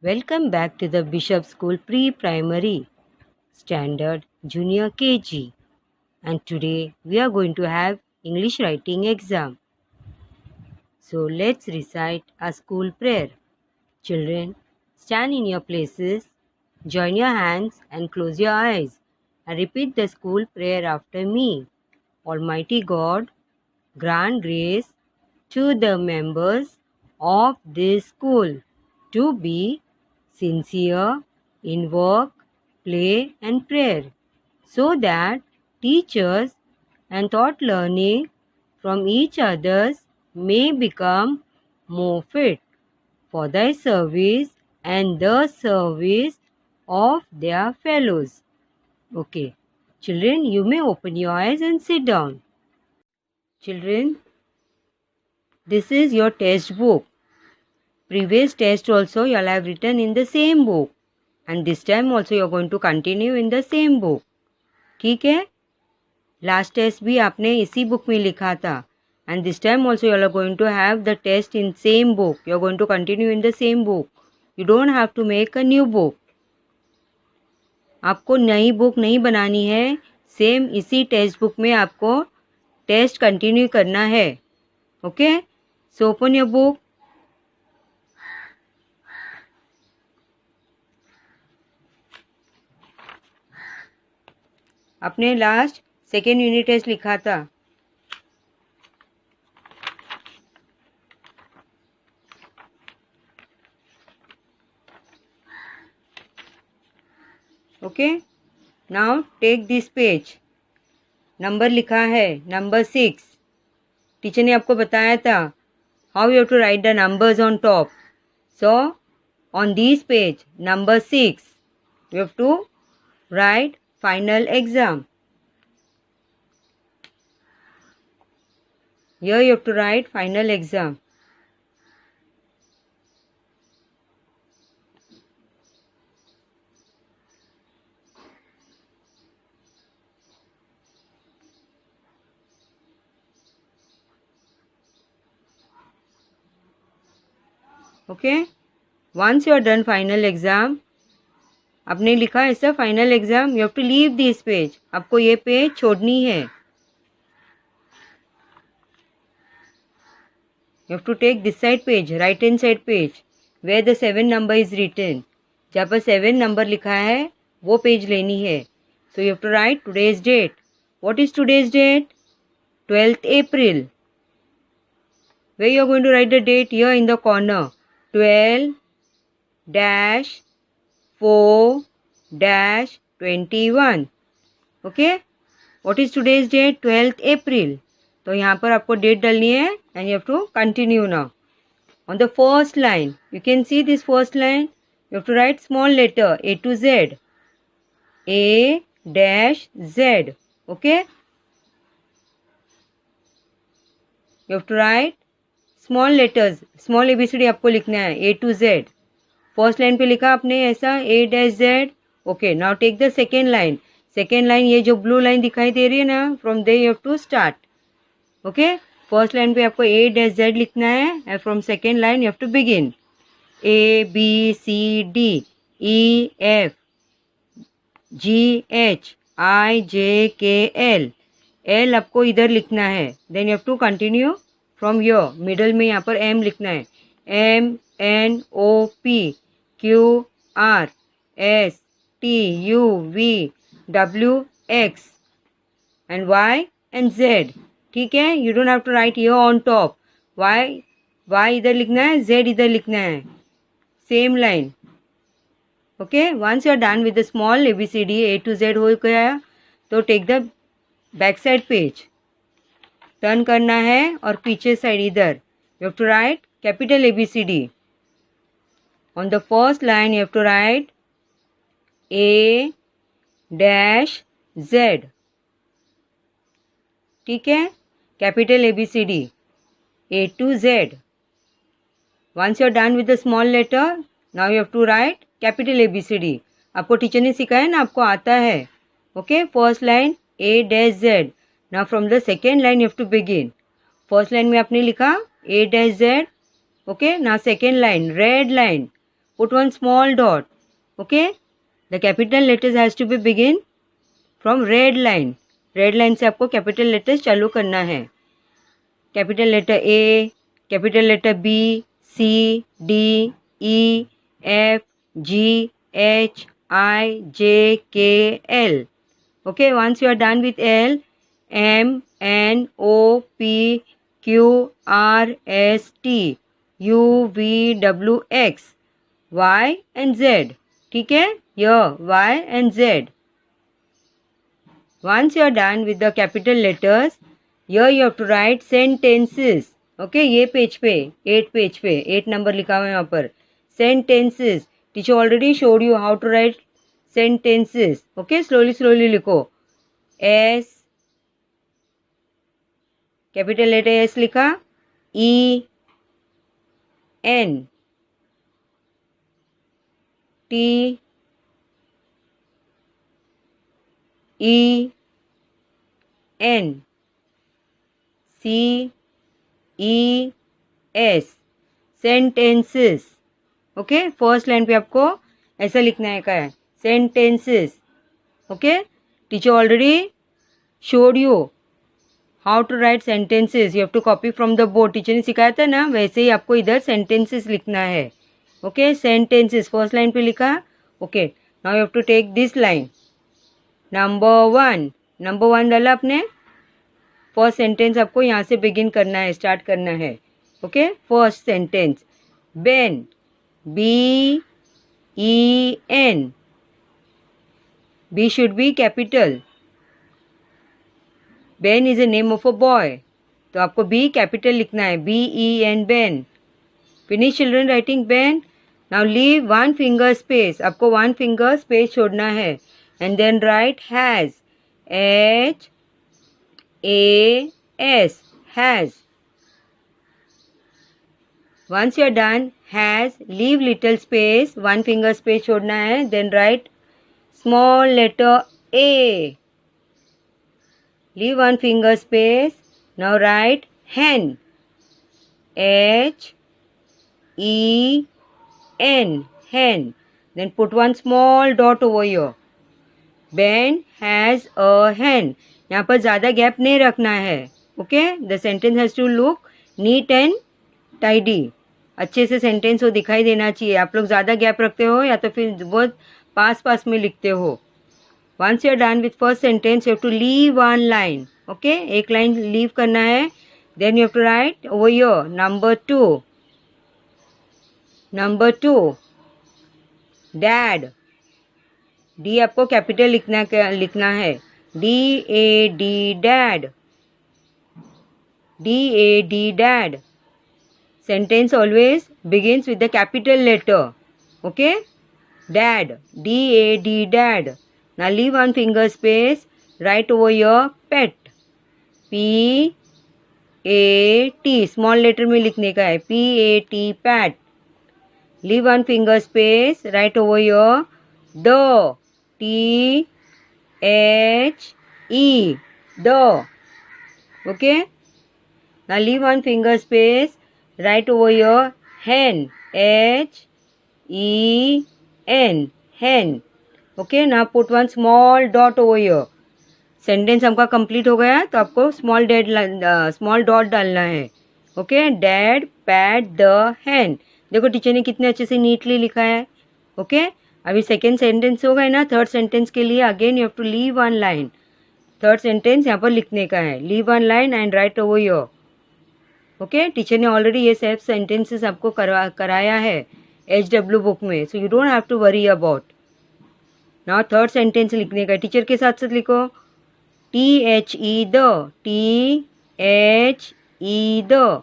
Welcome back to the Bishop School Pre-Primary Standard Junior KG, and today we are going to have English writing exam. So let's recite a school prayer. Children, stand in your places, join your hands and close your eyes and repeat the school prayer after me. Almighty God, grant grace to the members of this school to be sincere in work, play and prayer, so that teachers and thought learning from each others may become more fit for thy service and the service of their fellows. Okay, children, you may open your eyes and sit down. Children, this is your test book. Previous test also you all have written in the same book, and this time also you are going to continue in the same book. ठीक है? Last test भी आपने इसी book में लिखा था, and this time also you all are going to have the test in same book. You are going to continue in the same book. You don't have to make a new book. आपको नई book नहीं बनानी है, same इसी test book में आपको test continue करना है. Okay, so open your book. आपने लास्ट सेकेंड यूनिट टेस्ट लिखा था. Okay, now take this page. Number लिखा है नंबर 6. टीचर ने आपको बताया था how you have to write the numbers on top. So on this page number 6 you have to write final exam. Here you have to write final exam. Okay, once you are done final exam, आपने लिखा है sir final exam, you have to leave this page. आपको ये page छोड़नी है. You have to take this side page, right hand side page, where the 7 number is written. जहाँ पर 7 number लिखा है वो पेज लेनी है. So you have to write today's date. What is today's date? 12th April. Where you are going to write the date? Here in the corner. 12-4-21. Okay, what is today's date? 12th April. तो यहाँ पर आपको date डालनी है and you have to continue now. On the first line you can see this first line. You have to write small letter A to Z. A-Z. Okay, you have to write small letters, small ABCD आपको लिखना है A to Z. First line पे लिखा आपने ऐसा A-Z. Okay, now take the second line. Second line ये जो blue line दिखाई दे रही है ना, from there you have to start. Okay, first line पे आपको A-Z लिखना है and from second line you have to begin. A-B-C-D-E-F-G-H-I-J-K-L. L आपको इधर लिखना है. Then you have to continue from your middle में यहाँ पर M लिखना है. M-N-O-P-Q-R-S-T-U-V-W-X and Y and Z. ठीक है, you don't have to write here on top. Y इधर लिखना है, Z इधर लिखना है. Same line. Okay, once you are done with the small ABCD A to Z हो गया, तो take the back side page. Turn करना है और पीछे साइड इधर you have to write capital ABCD. On the first line you have to write A-Z. ठीक है, capital ABCD A to Z. Once you are done with the small letter, now you have to write capital ABCD. आपको teacher ने सिखाया ना, आपको आता है. Okay, first line A-Z. Now from the second line you have to begin. First line में आपने लिखा A-Z. Okay, now second line red line. put one small dot. Okay, the capital letters has to be begin from red line. Red line से आपको capital letters चालू करना है. Capital letter A, capital letter B, C, D, E, F, G, H, I, J, K, L. Okay, once you are done with L, M, N, O, P, Q, R, S, T, U, V, W, X, Y and Z. ठीक है, here Y and Z. Once you are done with the capital letters, here you have to write sentences. Okay, ये page पे 8 page पे 8 number लिखा हुआ है यहाँ पर. Sentences. Teacher already showed you how to write sentences. Okay, slowly लिखो. S, capital letter S लिखा. E, N, T, E, N, C, E, S. Sentences. Okay, first line पे आपको ऐसा लिखना है. का है sentences. Okay, teacher already showed you how to write sentences. You have to copy from the board. Teacher ने सिखाया था ना, वैसे ही आपको इधर sentences लिखना है. ओके, sentences फर्स्ट लाइन पे लिखा. Okay, now you have to take this line. Number one डाला आपने. फर्स्ट सेंटेंस आपको यहाँ से बिगिन करना है, स्टार्ट करना है. Okay, first sentence. Ben, B, E, N. B should be capital. Ben is a name of a boy. तो आपको B कैपिटल लिखना है. B, E, N, Ben. Finish children writing Ben. Now leave one finger space. आपको one finger space छोड़ना है. And then write has. H, A, S. Has. Once you are done, has, leave little space. One finger space छोड़ना है. Then write small letter A. Leave one finger space. Now write hen. H, E, N. Hen. Then put one small dot over here. Ben has a hen. यहाँ पर ज़्यादा gap नहीं रखना है. Okay, the sentence has to look neat and tidy. अच्छे से sentence वो दिखाई देना चाहिए. आप लोग ज़्यादा गैप रखते हो या तो फिर बहुत पास में लिखते हो. Once you are done with first sentence, you have to leave one line. Okay, एक लाइन लीव करना है. Then you have to write over here number 2. Number 2, dad. D आपको कैपिटल लिखना है. D-A-D, dad. D-A-D, dad. Sentence always begins with the capital letter. Okay, dad. D-A-D, dad. Now leave one finger space. Write over here pet. P-A-T. Small letter में लिखने का है. P-A-T, pet. Leave one finger space. Write over here the. T-H-E. The. Okay. Now leave one finger space. Write over here hen. H-E-N. Hen. Okay, ना put one small dot over here. Sentence आपका complete हो गया तो आपको small dot डालना है. Okay, dad pat the hen. देखो teacher ने कितने अच्छे से नीटली लिखा है. ओके, अभी सेकेंड सेंटेंस हो गए ना. थर्ड सेंटेंस के लिए again you have to leave one line. Third sentence यहाँ पर लिखने का है. Leave one line and write over here. Okay, teacher ने ऑलरेडी ये सेल्फ सेंटेंसेस आपको कराया है HW बुक में. So you don't have to worry about. Now third sentence लिखने का. टीचर के साथ लिखो T-H-E the. T-H-E the.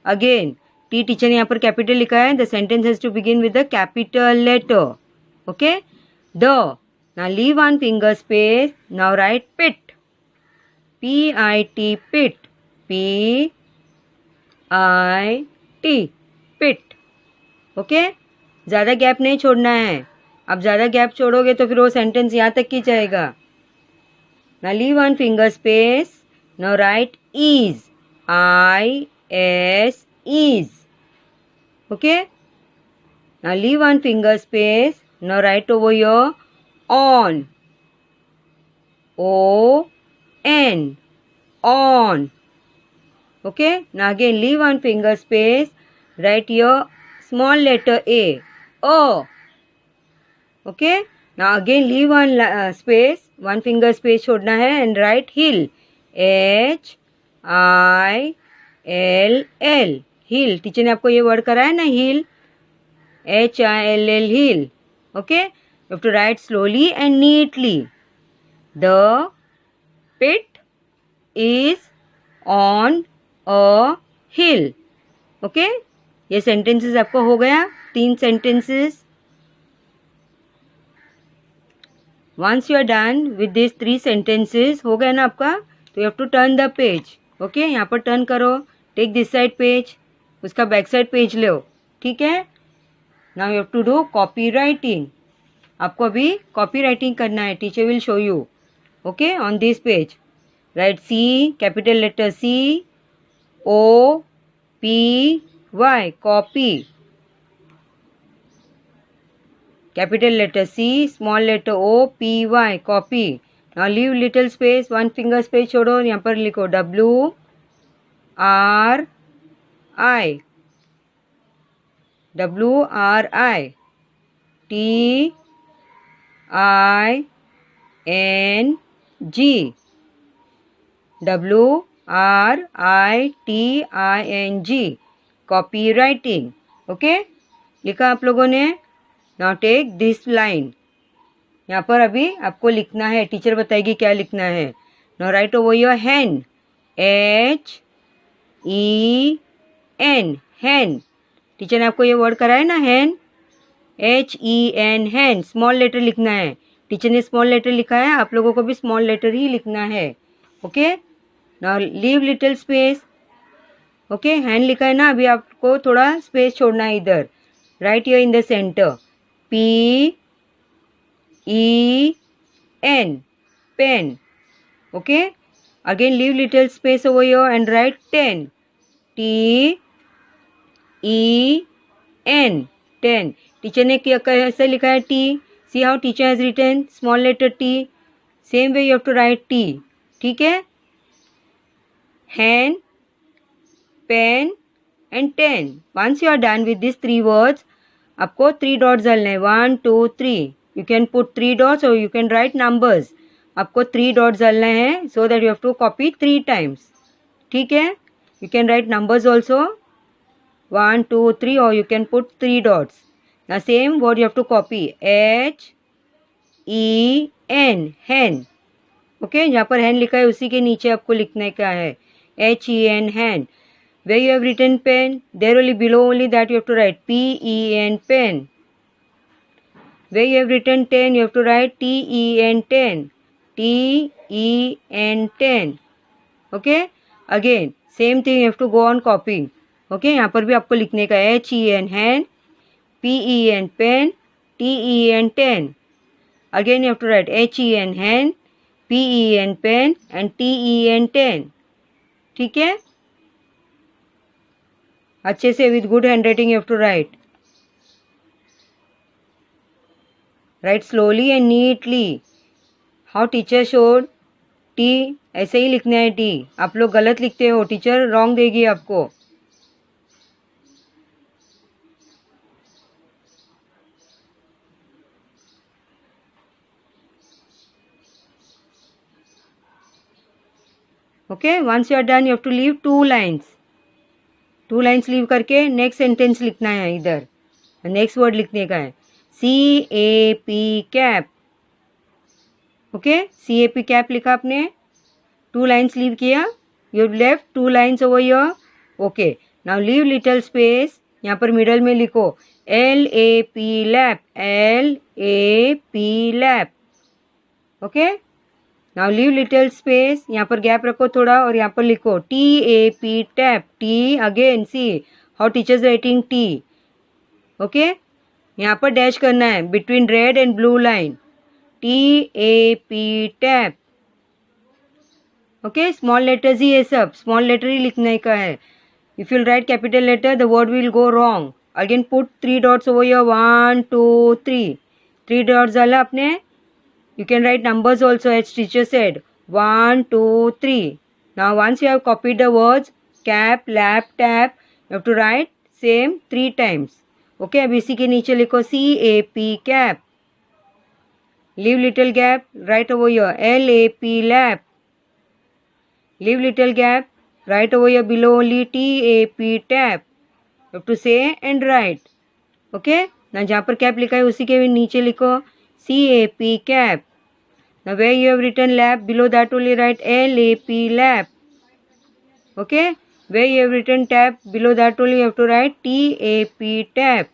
Again T teacher ने यहाँ पर कैपिटल लिखा है. The sentence has to begin with the capital letter. Okay, the. Now leave one finger space. Now write pit. P-I-T, pit. P-I-T, pit. Okay, ज़्यादा gap नहीं छोड़ना है. अब ज़्यादा गैप छोड़ोगे तो फिर वो सेंटेंस यहाँ तक ही जाएगा. Now leave one finger space. Now write is. I-S, is. Okay? Now leave one finger space. Now write over here on. O-N. On. Okay. Now again leave one finger space. Write here small letter A. O. Okay. Now again leave one space. One finger space छोड़ना है and write hill. H-I-L-L. Hill. Teacher ने आपको ये word कराया ना hill. H-I-L-L. Hill. Okay. You have to write slowly and neatly. The pit is on a hill. Okay. ये sentences आपको हो गया 3 sentences. Once you are done with these 3 sentences, हो गया ना आपका, तो you have to turn the page. Okay, यहाँ पर turn करो. Take this side page. उसका back side page लो. ठीक है. Now you have to do copywriting. आपको अभी copywriting करना है. Teacher will show you. Okay, on this page. Write C, capital letter C, O, P, Y. Copy. Capital letter C, small letter O, P, Y. Copy. Now leave little space, one finger space छोड़ो, यहाँ पर लिखो W, R, I. W, R, I. T, I, N, G. W, R, I, T, I, N, G. Copywriting. Okay? लिखा आप लोगों ने. Now take this line. यहाँ पर अभी आपको लिखना है. टीचर बताएगी क्या लिखना है. Now write over your hen. H-E-N. Hen. Teacher ने आपको ये वर्ड कराया ना hen. H-E-N. Hen. Small letter लिखना है. टीचर ने स्मॉल लेटर लिखा है. आप लोगों को भी स्मॉल लेटर ही लिखना है. Okay. Now leave little space. Okay. hen लिखा है ना. अभी आपको थोड़ा स्पेस छोड़ना है इधर. Right here in the center. P-E-N. Pen. Okay. Again leave little space over here and write 10. T-E-N. 10. Teacher ने कैसे लिखा है T? See how teacher has written small letter T. Same way you have to write T. ठीक है. Hen, pen and 10. Once you are done with these 3 words, आपको 3 dots डालने हैं. 1, 2, 3. You can put 3 dots or you can write numbers. आपको 3 dots डालना है so that you have to copy 3 times. ठीक है. You can write numbers also. 1, 2, 3 or you can put 3 dots. Now same word you have to copy. H-E-N. Hen. Okay. जहाँ पर hen लिखा है उसी के नीचे आपको लिखने का है. H-E-N. Hen. Where you have written pen, there only below only that you have to write P-E-N. Pen. Where you have written 10, you have to write T-E-N. 10. T-E-N. 10. Okay. Again, same thing you have to go on copying. Okay. यहाँ पर भी आपको लिखने का H-E-N. Hen. P-E-N. Pen. T-E-N. 10. Again you have to write H-E-N. Hen. P-E-N. Pen. And T-E-N. 10. ठीक है. अच्छे से with good handwriting you have to write. Write slowly and neatly. How teacher showed. T ऐसे ही लिखना है T. आप लोग गलत लिखते हो. टीचर रॉन्ग देगी आपको. Okay. Once you are done, you have to leave 2 lines. 2 lines leave करके नेक्स्ट सेंटेंस लिखना है इधर. नेक्स्ट वर्ड लिखने का है. CAP. Cap. Okay. CAP cap लिखा आपने. 2 lines लीव किया. You left 2 lines over here. Okay. Now leave little space. यहाँ पर मिडल में लिखो LAP. Lap. LAP. Lap. Okay. Now leave little space. यहाँ पर गैप रखो थोड़ा और यहाँ पर लिखो TAP. Tap. T again. See how teachers writing T. Okay. यहाँ पर डैश करना है between red and blue line. TAP. Tap. Okay. Small letters ही ये सब स्मॉल लेटर ही लिखने का है. If you write capital letter the word will go wrong. Again put 3 dots over here. 1, 2, 3. 3 dots झाला आपने. You can write numbers also as teacher said. 1, 2, 3. Now once you have copied the words cap, lap, tap, you have to write same 3 times. Okay, अब इसी के नीचे लिखो CAP cap. Leave little gap, write over here LAP lap. Leave little gap, write over here below only TAP tap. You have to say and write. Okay, now जहाँ पर cap लिखा है उसी के नीचे लिखो CAP cap. Now where you have written lap, below that only write LAP lap. Okay, where you have written tap, below that only you have to write TAP tap.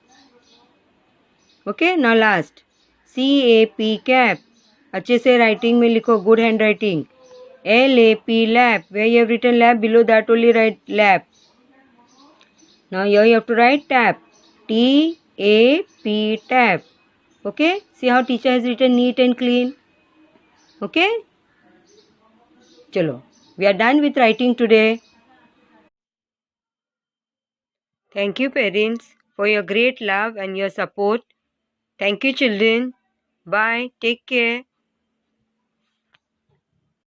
Okay, now last CAP cap. अच्छे से writing में लिखो, good handwriting. LAP lap, where you have written lap, below that only write lap. Now here you have to write tap, TAP tap. Okay, see how teacher has written neat and clean. Okay, chalo, we are done with writing today. Thank you parents for your great love and your support. Thank you children. Bye. Take care.